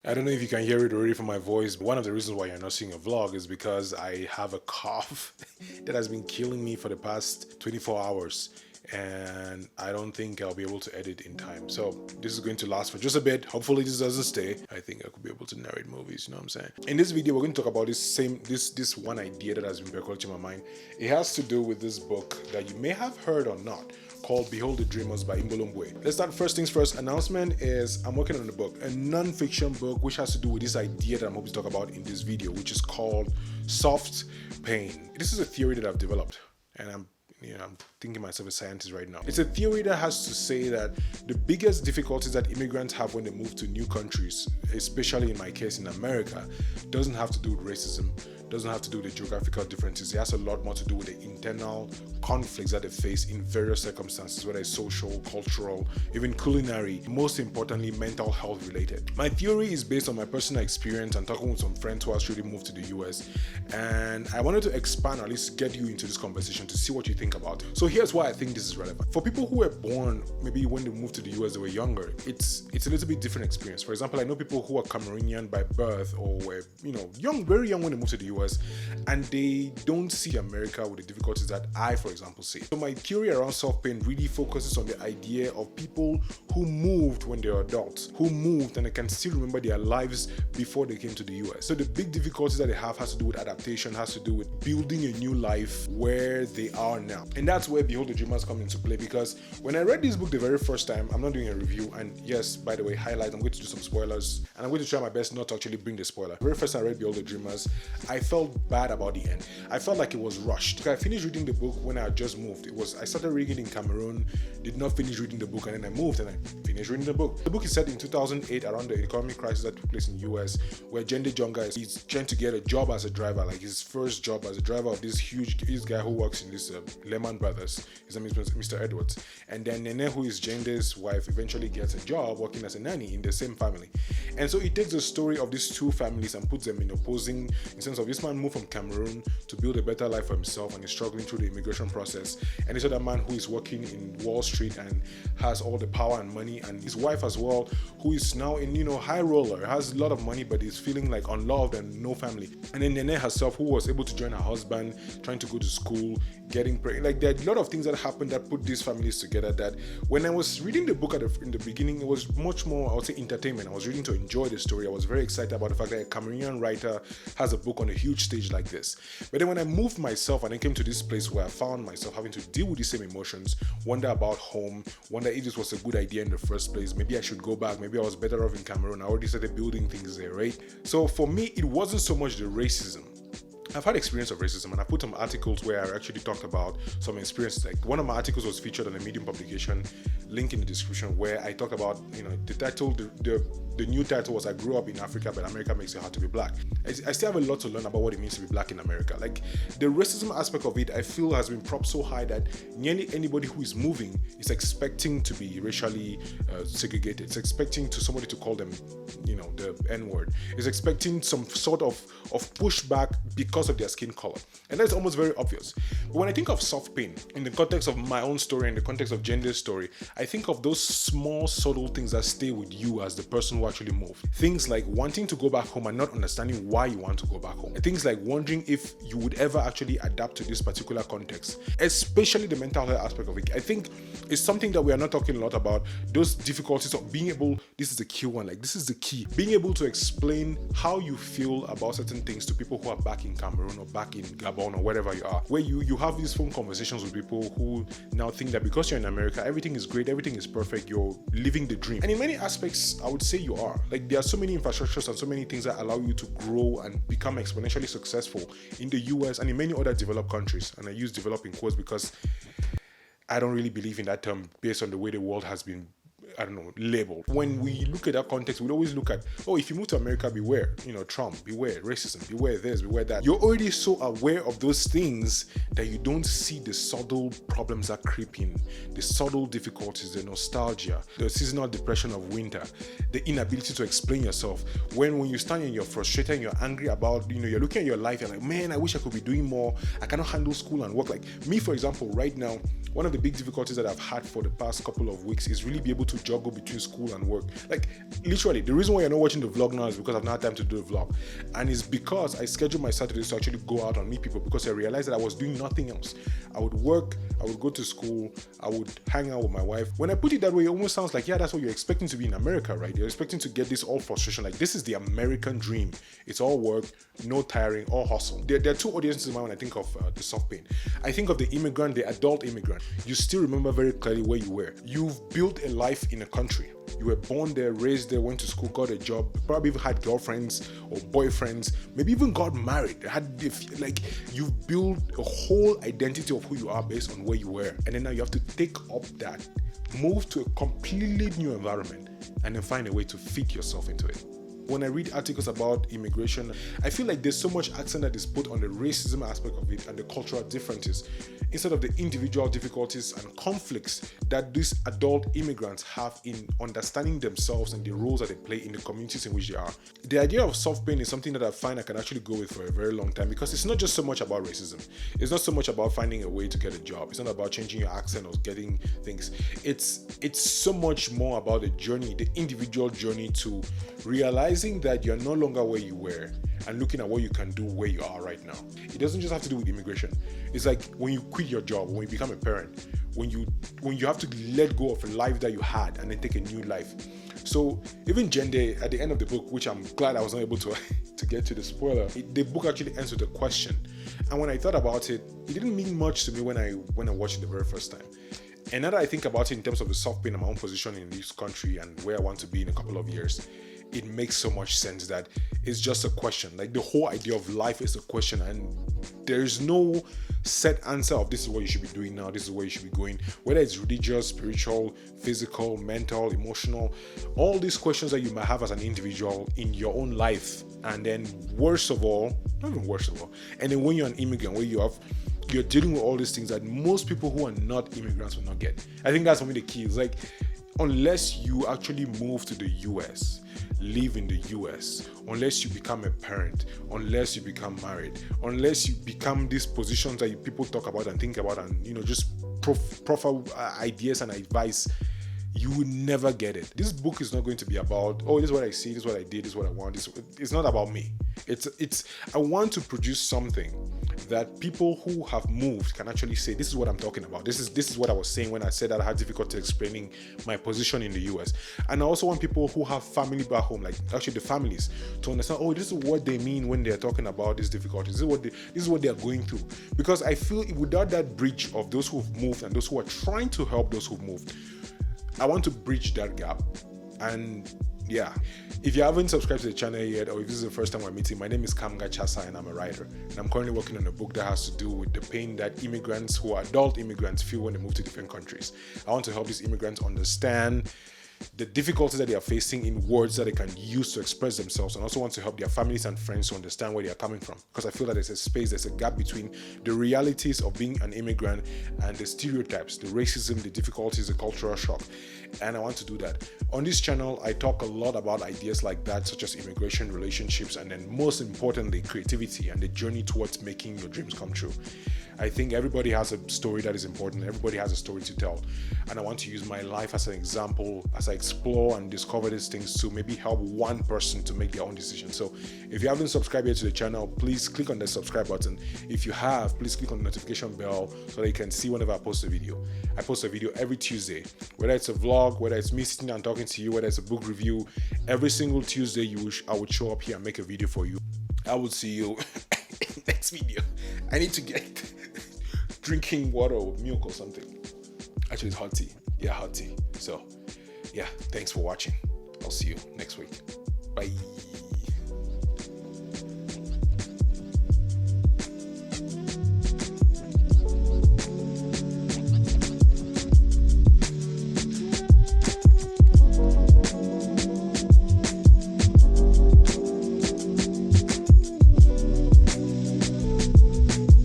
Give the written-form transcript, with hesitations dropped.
I don't know if you can hear it already from my voice, but one of the reasons why you're not seeing a vlog is because I have a cough that has been killing me for the past 24 hours. And I don't think I'll be able to edit in time. So this is going to last for just a bit. Hopefully this doesn't stay. I think I could be able to narrate movies, you know what I'm saying? In this video, we're going to talk about this one idea that has been percolating in my mind. It has to do with this book that you may have heard or not, called Behold the Dreamers by Imbolo Mbue. Let's start first things first. Announcement is I'm working on a book, a non-fiction book, which has to do with this idea that I'm hoping to talk about in this video, which is called soft pain. This is a theory that I've developed, and I'm thinking myself a scientist right now. It's a theory that has to say that the biggest difficulties that immigrants have when they move to new countries, especially in my case in America, doesn't have to do with racism, doesn't have to do with the geographical differences. It has a lot more to do with the internal conflicts that they face in various circumstances, whether it's social, cultural, even culinary, most importantly, mental health related. My theory is based on my personal experience and talking with some friends who actually moved to the US. And I wanted to expand, or at least get you into this conversation to see what you think about it. So here's why I think this is relevant. For people who were born, maybe when they moved to the US, they were younger, it's a little bit different experience. For example, I know people who are Cameroonian by birth or were, young, very young when they moved to the US, and they don't see America with the difficulties that I, for example, see. So my theory around soft pain really focuses on the idea of people who moved when they were adults, who moved and they can still remember their lives before they came to the US. So the big difficulties that they have has to do with adaptation, has to do with building a new life where they are now. And that's where Behold the Dreamers come into play, because when I read this book the very first time, I'm not doing a review, and yes, by the way, highlight, I'm going to do some spoilers, and I'm going to try my best not to actually bring the spoiler. The very first time I read Behold the Dreamers, I felt bad about the end. I felt like it was rushed. I finished reading the book when I had just moved. I started reading in Cameroon, did not finish reading the book, and then I moved and I finished reading the book. The book is set in 2008 around the economic crisis that took place in the US, where Jende Jonga is trying to get a job as a driver, like his first job as a driver of this guy who works in this Lehman Brothers. His name is Mr. Edwards. And then Nene, who is Jende's wife, eventually gets a job working as a nanny in the same family. And so it takes the story of these two families and puts them in opposing, in the sense of this man moved from Cameroon to build a better life for himself and is struggling through the immigration process. And this other man who is working in Wall Street and has all the power and money, and his wife as well, who is now in, high roller, has a lot of money, but is feeling like unloved and no family. And then Nene herself, who was able to join her husband, trying to go to school, getting pregnant. Like, there are a lot of things that happened that put these families together, that when I was reading the book in the beginning, it was much more, I would say, entertainment. I was reading to enjoy the story. I was very excited about the fact that a Cameroonian writer has a book on a huge stage like this. But then when I moved myself and I came to this place where I found myself having to deal with the same emotions, wonder about home, wonder if this was a good idea in the first place, maybe I should go back, maybe I was better off in Cameroon, I already started building things there, right? So for me, it wasn't so much the racism. I've had experience of racism, and I put some articles where I actually talked about some experiences. Like, one of my articles was featured on a Medium publication, link in the description, where I talk about, the title, the new title was I Grew Up in Africa, but America Makes It Hard to Be Black. I still have a lot to learn about what it means to be black in America. Like, the racism aspect of it, I feel, has been propped so high that nearly anybody who is moving is expecting to be racially segregated. It's expecting somebody to call them, the N-word. It's expecting some sort of pushback because of their skin color. And that's almost very obvious. But when I think of soft pain, in the context of my own story, in the context of Jende's story, I think of those small, subtle things that stay with you as the person who actually moved. Things like wanting to go back home and not understanding why you want to go back home. Things like wondering if you would ever actually adapt to this particular context, especially the mental health aspect of it. I think it's something that we are not talking a lot about, those difficulties of being able, this is the key one, like this is the key, being able to explain how you feel about certain things to people who are back in Cameroon or back in Gabon or wherever you are, where you have these phone conversations with people who now think that because you're in America, everything is great, everything is perfect, you're living the dream. And in many aspects, I would say you are. Like, there are so many infrastructures and so many things that allow you to grow and become exponentially successful in the US and in many other developed countries. And I use developing quotes because I don't really believe in that term based on the way the world has been, labeled. When we look at that context, we always look at, if you move to America, beware, Trump, beware racism, beware this, beware that. You're already so aware of those things that you don't see the subtle problems that creep in, the subtle difficulties, the nostalgia, the seasonal depression of winter, the inability to explain yourself. When you stand and you're frustrated and you're angry about, you're looking at your life, you're like, man, I wish I could be doing more. I cannot handle school and work. Like me, for example, right now, one of the big difficulties that I've had for the past couple of weeks is really be able to juggle between school and work. Like, literally, the reason why you're not watching the vlog now is because I've not had time to do the vlog. And it's because I scheduled my Saturdays to actually go out and meet people, because I realized that I was doing nothing else. I would work, I would go to school, I would hang out with my wife. When I put it that way, it almost sounds like, yeah, that's what you're expecting to be in America, right? You're expecting to get this all frustration. Like, this is the American dream. It's all work, no tiring, all hustle. There are two audiences in mind when I think of the soft pain. I think of the immigrant, the adult immigrant. You still remember very clearly where you were. You've built a life in a country. You were born there, raised there, went to school, got a job, probably even had girlfriends or boyfriends, maybe even got married. You've built a whole identity of who you are based on where you were. And then now you have to take up that, move to a completely new environment, and then find a way to fit yourself into it. When I read articles about immigration, I feel like there's so much accent that is put on the racism aspect of it and the cultural differences, instead of the individual difficulties and conflicts that these adult immigrants have in understanding themselves and the roles that they play in the communities in which they are. The idea of soft pain is something that I find I can actually go with for a very long time, because it's not just so much about racism. It's not so much about finding a way to get a job. It's not about changing your accent or getting things. It's so much more about the journey, the individual journey to realizing that you're no longer where you were and looking at what you can do where you are right now. It doesn't just have to do with immigration. It's like when you quit your job, when you become a parent, when you have to let go of a life that you had and then take a new life. So even Jende, at the end of the book, which I'm glad I was not able to get to the spoiler, the book actually ends with a question. And when I thought about it, it didn't mean much to me when I watched it the very first time. And now that I think about it in terms of the soft pain and my own position in this country and where I want to be in a couple of years, it makes so much sense that it's just a question. Like, the whole idea of life is a question, and there's no set answer of this is what you should be doing now, this is where you should be going, whether it's religious, spiritual, physical, mental, emotional, all these questions that you might have as an individual in your own life. And then worst of all, and then when you're an immigrant, where you're dealing with all these things that most people who are not immigrants will not get. I think that's for me the key. Is like, unless you actually move to the US, live in the US, unless you become a parent, unless you become married, unless you become these positions that people talk about and think about and, just proffer ideas and advice, you will never get it. This book is not going to be about, oh, this is what I see, this is what I did, this is what I want. It's not about me. I want to produce something that people who have moved can actually say, this is what I'm talking about. This is what I was saying when I said that I had difficulty explaining my position in the US. And I also want people who have family back home, like actually the families, to understand, oh, this is what they mean when they're talking about these difficulties. This is what they are going through. Because I feel without that bridge of those who've moved and those who are trying to help those who've moved, I want to bridge that gap. And yeah, if you haven't subscribed to the channel yet, or if this is the first time we're meeting, my name is Kamga Chasa and I'm a writer. And I'm currently working on a book that has to do with the pain that immigrants who are adult immigrants feel when they move to different countries. I want to help these immigrants understand the difficulties that they are facing in words that they can use to express themselves, and also want to help their families and friends to understand where they are coming from, because I feel that there's a gap between the realities of being an immigrant and the stereotypes, the racism, the difficulties, the cultural shock. And I want to do that. On this channel, I talk a lot about ideas like that, such as immigration, relationships, and then most importantly, creativity and the journey towards making your dreams come true. I think everybody has a story that is important. Everybody has a story to tell. And I want to use my life as an example as I explore and discover these things to maybe help one person to make their own decision. So if you haven't subscribed yet to the channel, please click on the subscribe button. If you have, please click on the notification bell so that you can see whenever I post a video. I post a video every Tuesday, whether it's a vlog, whether it's me sitting down talking to you, whether it's a book review. Every single Tuesday, I would show up here and make a video for you. I will see you next video. I need to get drinking water or milk or something. Actually, it's hot tea. Yeah, hot tea. So, yeah, thanks for watching. I'll see you next week. Bye.